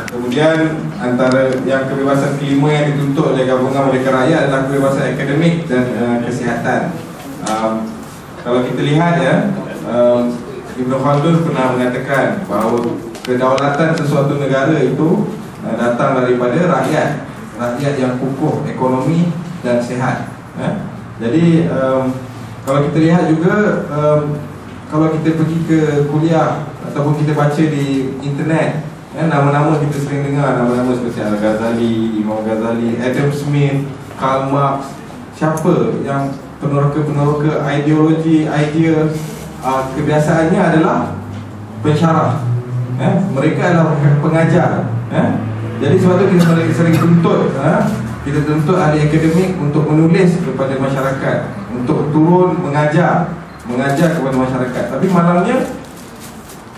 Kemudian antara yang kebebasan kelima yang dituntut oleh Gabungan Merdeka Rakyat adalah kebebasan akademik dan kesihatan. Kalau kita lihat ya, Ibn Khaldun pernah mengatakan bahawa kedaulatan sesuatu negara itu datang daripada rakyat yang kukuh ekonomi dan sihat. Jadi kalau kita lihat juga, kalau kita pergi ke kuliah ataupun kita baca di internet, nama-nama kita sering dengar, nama-nama seperti Al-Ghazali, Imam Ghazali, Adam Smith, Karl Marx. Siapa yang peneroka ideologi, idea, kebiasaannya adalah pensyarah. Mereka adalah pengajar. Jadi sebab itu kita sering tuntut, kita tuntut ahli akademik untuk menulis kepada masyarakat, untuk turun mengajar kepada masyarakat. Tapi malangnya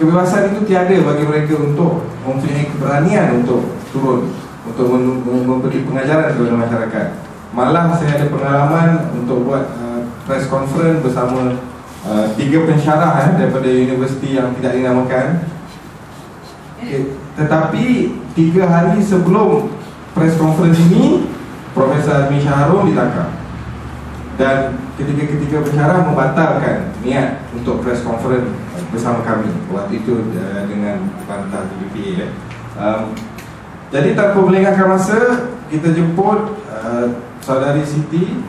kebebasan itu tiada bagi mereka untuk mempunyai keberanian untuk turun, untuk memberi pengajaran kepada masyarakat. Malah saya ada pengalaman untuk buat press conference bersama 3 pensyarah daripada universiti yang tidak dinamakan. Tetapi 3 hari sebelum press conference ini, Profesor Azmi Syahrul ditangkap. Dan ketiga pensyarah membatalkan niat untuk press conference bersama kami waktu itu dengan bantah BPA. Jadi tanpa melengahkan masa, kita jemput saudari Siti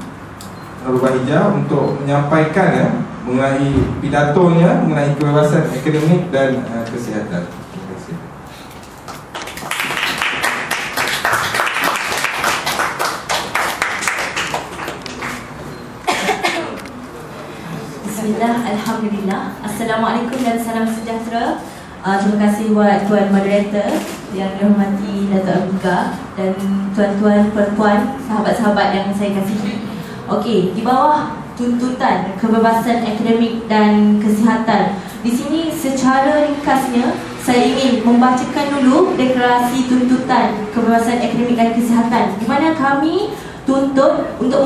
Nurubahijah untuk menyampaikan mengenai pidatonya mengenai kebebasan akademik dan kesihatan. Terima kasih. Bismillah, Alhamdulillah. Assalamualaikum dan salam sejahtera. Terima kasih buat Tuan Moderator yang dihormati Dato' Abiga dan tuan-tuan, perempuan, sahabat-sahabat yang saya kasihi. Okey, di bawah tuntutan kebebasan akademik dan kesihatan, di sini secara ringkasnya saya ingin membacakan dulu deklarasi tuntutan kebebasan akademik dan kesihatan, di mana kami tuntut untuk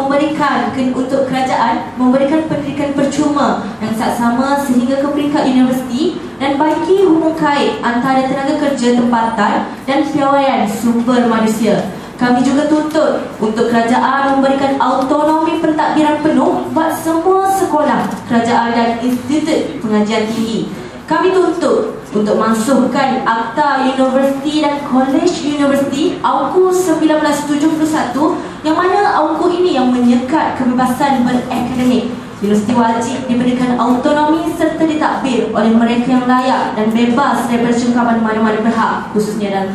untuk kerajaan memberikan pendidikan percuma yang saksama sehingga ke peringkat universiti dan bagi hubung kait antara tenaga kerja tempatan dan piawaian sumber manusia. Kami juga tuntut untuk kerajaan memberikan autonomi pentadbiran penuh buat semua sekolah kerajaan dan institut pengajian tinggi. Kami tuntut untuk mansuhkan Akta Universiti dan Kolej Universiti AUKU 1971, yang mana AUKU ini yang menyekat kebebasan berakademik. Universiti wajib diberikan autonomi serta ditadbir oleh mereka yang layak dan bebas daripada cengkaman mana-mana pihak, khususnya dalam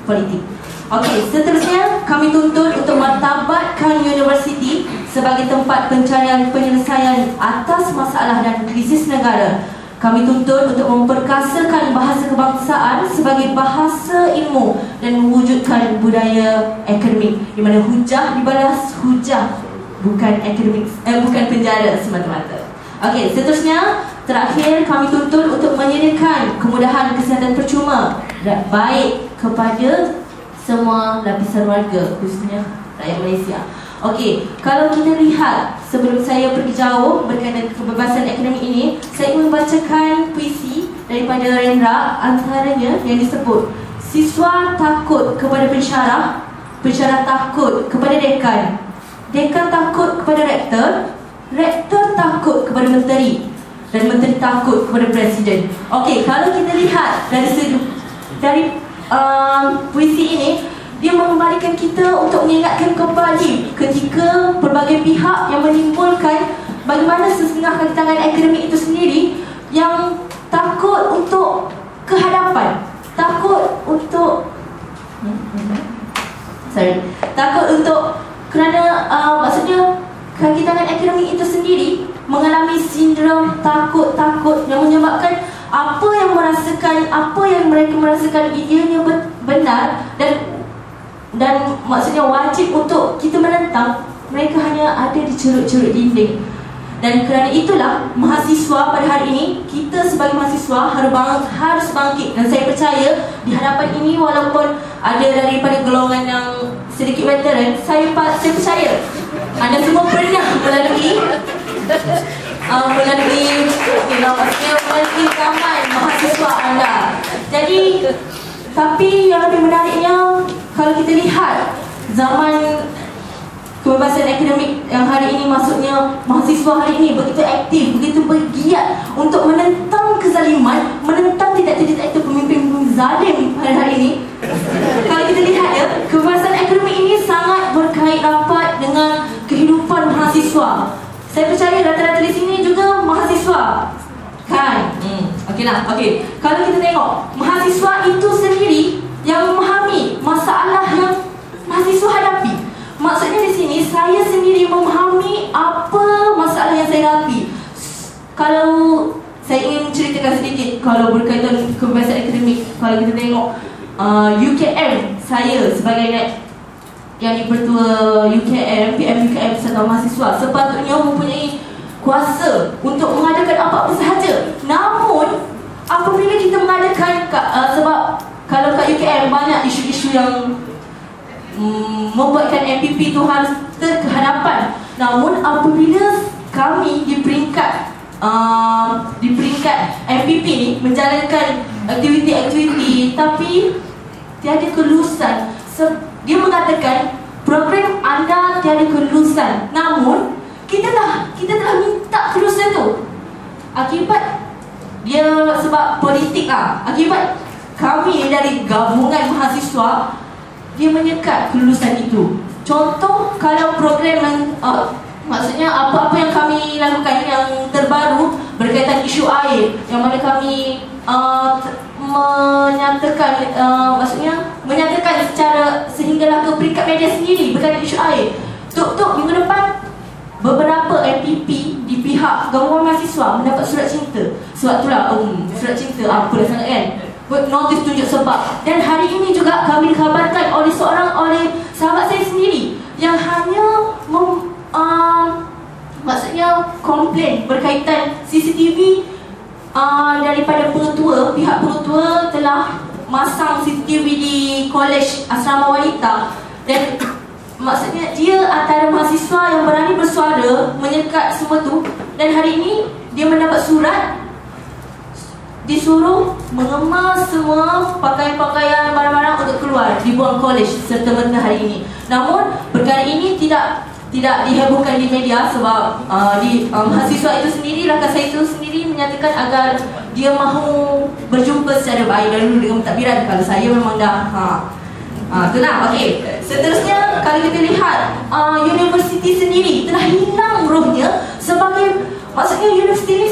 politik. Okey, seterusnya kami tuntut untuk martabatkan universiti sebagai tempat pencarian penyelesaian atas masalah dan krisis negara. Kami tuntut untuk memperkasakan bahasa kebangsaan sebagai bahasa ilmu dan mewujudkan budaya akademik di mana hujah dibalas hujah, bukan akademik, bukan penjara semata-mata. Okey, seterusnya terakhir kami tuntut untuk menyediakan kemudahan kesihatan percuma baik kepada semua lapisan warga, khususnya rakyat Malaysia. Okey, kalau kita lihat sebelum saya pergi jauh berkaitan kebebasan akademik ini, saya ingin membacakan puisi daripada Rendra, antaranya yang disebut siswa takut kepada pensyarah, pensyarah takut kepada dekan, dekan takut kepada rektor, rektor takut kepada menteri, dan menteri takut kepada presiden. Okey, kalau kita lihat dari puisi ini, dia mengembalikan kita untuk mengingatkan kembali ketika pelbagai pihak yang menimbulkan bagaimana setengah kaki tangan akademik itu sendiri yang takut untuk kehadapan, takut untuk kerana maksudnya kaki tangan akademik itu sendiri mengalami sindrom takut-takut yang menyebabkan apa yang mereka merasakan ianya benar dan maksudnya wajib untuk kita menentang, mereka hanya ada di ceruk-ceruk dinding. Dan kerana itulah mahasiswa pada hari ini, kita sebagai mahasiswa harus bangkit. Dan saya percaya di hadapan ini, walaupun ada daripada golongan yang sedikit veteran, saya percaya anda semua pernah melalui melalui zaman mahasiswa anda. Jadi Tapi yang lebih menariknya, kalau kita lihat zaman kebebasan akademik yang hari ini, maksudnya mahasiswa hari ini begitu aktif, begitu bergiat untuk menentang kezaliman, menentang tidak-tidak pemimpin zalim pada hari ini. Kalau kita lihat ya, kebebasan akademik ini sangat berkait rapat dengan kehidupan mahasiswa. Saya percaya rata-rata di sini juga mahasiswa, kan? Okey. Kalau kita tengok, mahasiswa itu sendiri yang memahami masalah yang mahasiswa hadapi. Maksudnya di sini saya sendiri memahami apa masalah yang saya hadapi. Kalau saya ingin ceritakan sedikit kalau berkaitan kebebasan akademik, kalau kita tengok UKM, saya sebagai yang dipertua UKM, PM UKM Persatuan Mahasiswa sepatutnya mempunyai kuasa untuk mengadakan apa-apa sahaja. Namun apabila kita mengadakan sebab kalau kat UKM banyak isu-isu yang membuatkan MPP itu harus terhadapan. Namun apabila kami di peringkat MPP ni menjalankan aktiviti-aktiviti tapi tiada kelulusan, dia mengatakan program anda tiada kelulusan. Namun kita telah minta kelulusan tu. Akibat dia sebab politik akibat kami dari gabungan mahasiswa, dia menyekat kelulusan itu. Contoh, kalau program yang maksudnya apa-apa yang kami lakukan yang terbaru berkaitan isu air, yang mana kami menyatakan secara sehinggalah ke peringkat media sendiri berkaitan isu air. Tuk minggu depan beberapa MPP di pihak gabungan mahasiswa mendapat surat cinta. Sebab itulah surat cinta apa dah sangat kan, notis tunjuk sebab. Dan hari ini juga kami dikabarkan oleh sahabat saya sendiri yang hanya maksudnya komplain berkaitan CCTV daripada pihak pengetua telah masang CCTV di kolej asrama wanita. Dan maksudnya dia antara mahasiswa yang berani bersuara menyekat semua tu. Dan hari ini dia mendapat surat, disuruh mengemas semua pakaian-pakaian barang-barang untuk keluar, dibuang kolej serta-merta hari ini. Namun perkara ini tidak dihebohkan di media sebab mahasiswa itu sendiri, rakan saya itu sendiri menyatakan agar dia mahu berjumpa secara baik dahulu dengan mentadbiran. Kalau saya memang dah itulah. Okey. Seterusnya kalau kita lihat universiti sendiri telah hilang rohnya sebagai, maksudnya universiti ini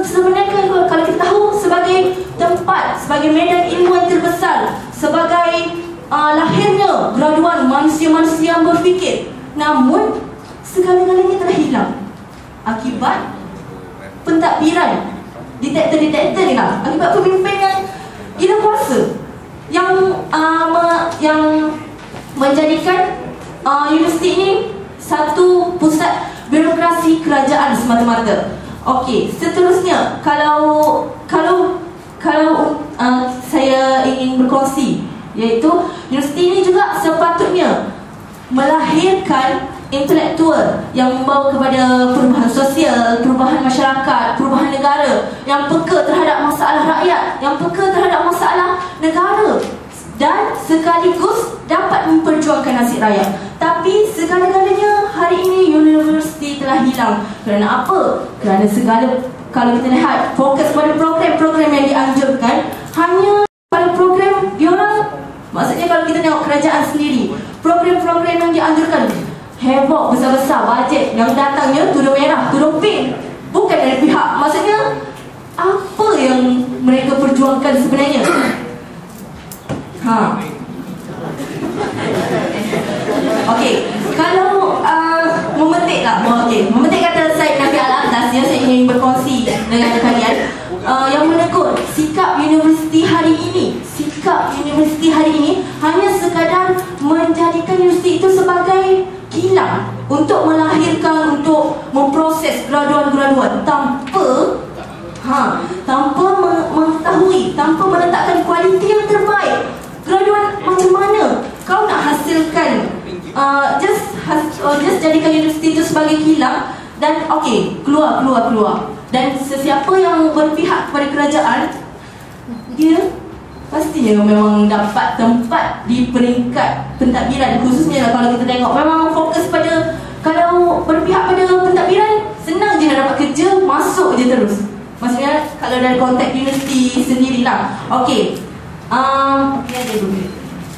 sebenarnya kalau kita tahu sebagai tempat, sebagai medan ilmu yang terbesar, sebagai lahirnya graduan manusia-manusia yang berfikir. Namun segala-galanya telah hilang akibat pentadbiran detektor-detektor ni lah, akibat pemimpin yang gila kuasa yang menjadikan universiti ini satu pusat birokrasi kerajaan semata-mata. Okey, seterusnya kalau saya ingin berkongsi, iaitu universiti ini juga sepatutnya melahirkan intelektual yang membawa kepada perubahan sosial, perubahan masyarakat, perubahan negara, yang peka terhadap masalah rakyat, yang peka terhadap masalah negara, dan sekaligus dapat memperjuangkan nasib rakyat. Tapi segala-galanya hari ini universiti telah hilang. Kerana apa? Kerana kalau kita lihat fokus pada program-program yang dianjurkan, hanya pada program diorang. Maksudnya kalau kita tengok kerajaan sendiri, program-program yang dianjurkan heboh besar-besar, bajet yang datangnya tudung merah, tudung pink, bukan dari pihak. Maksudnya apa yang mereka perjuangkan sebenarnya? Okey, kalau memetik kata Syed Nabil Al-Atas yang saya ingin berkongsi dengan kalian, yang menegur sikap universiti hari ini. Sikap universiti hari ini hanya sekadar menjadikan universiti itu sebagai kilang untuk melahirkan, untuk memproses graduan-graduan tanpa mengetahui, tanpa meletakkan kualiti yang terbaik. Graduan macam mana kau nak hasilkan? Just jadikan universiti itu sebagai kilang dan okey, keluar. Dan sesiapa yang berpihak kepada kerajaan, dia pastinya memang dapat tempat di peringkat pentadbiran. Khususnya kalau kita tengok memang fokus pada, kalau berpihak pada pentadbiran, senang je nak dapat kerja, masuk je terus. Maksudnya kalau dari konteks universiti sendirilah. Okey.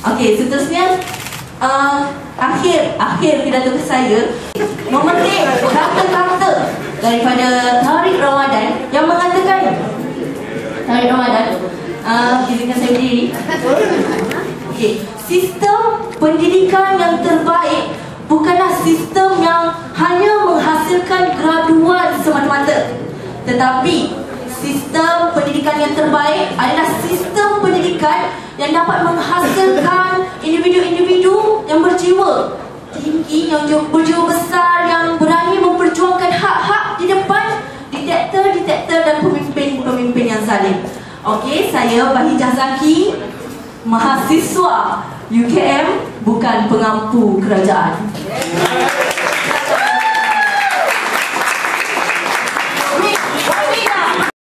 Okey, seterusnya akhir pidato saya memetik kata-kata daripada Tariq Ramadan yang mengatakan, Tariq Ramadan, izinkan saya berdiri. Okay. Sistem pendidikan yang terbaik bukanlah sistem yang hanya menghasilkan graduan semata-mata, tetapi sistem pendidikan yang terbaik adalah sistem pendidikan yang dapat menghasilkan individu-individu yang berjiwa tinggi, yang berjiwa besar, yang berani memperjuangkan hak-hak di depan diktator dan pemimpin-pemimpin yang zalim. Okey, saya Bahijah Zaki, mahasiswa UKM, bukan pengampu kerajaan.